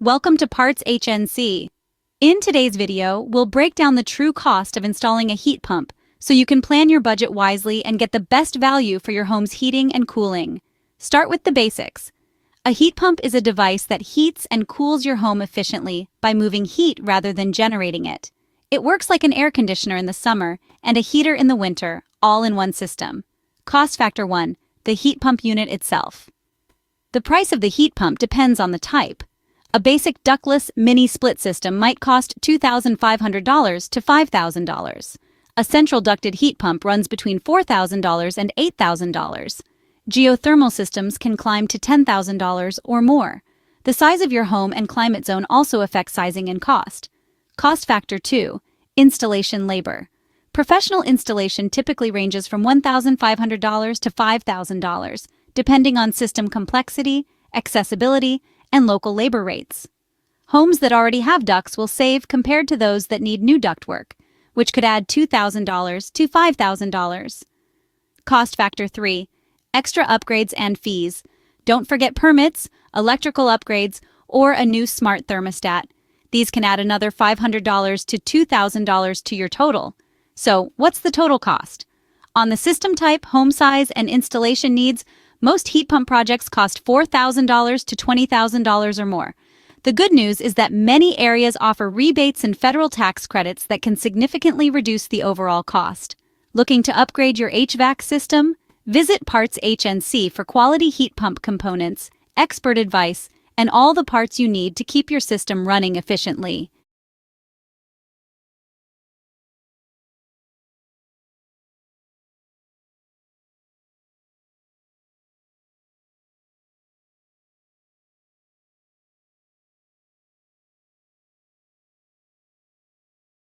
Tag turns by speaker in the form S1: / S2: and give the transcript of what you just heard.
S1: Welcome to PartsHnC. In today's video, we'll break down the true cost of installing a heat pump so you can plan your budget wisely and get the best value for your home's heating and cooling. Start with the basics. A heat pump is a device that heats and cools your home efficiently by moving heat rather than generating it. It works like an air conditioner in the summer and a heater in the winter, all in one system. Cost factor 1, the heat pump unit itself. The price of the heat pump depends on the type. A basic ductless mini split system might cost $2,500 to $5,000. A central ducted heat pump runs between $4,000 and $8,000. Geothermal systems can climb to $10,000 or more. The size of your home and climate zone also affect sizing and cost. Cost factor 2, installation labor. Professional installation typically ranges from $1,500 to $5,000, depending on system complexity, accessibility, and local labor rates. Homes that already have ducts will save compared to those that need new ductwork, which could add $2,000 to $5,000. Cost factor 3, extra upgrades and fees. Don't forget permits, electrical upgrades, or a new smart thermostat. These can add another $500 to $2,000 to your total. So, what's the total cost? On the system type, home size, and installation needs, most heat pump projects cost $4,000 to $20,000 or more. The good news is that many areas offer rebates and federal tax credits that can significantly reduce the overall cost. Looking to upgrade your HVAC system? Visit PartsHnC for quality heat pump components, expert advice, and all the parts you need to keep your system running efficiently.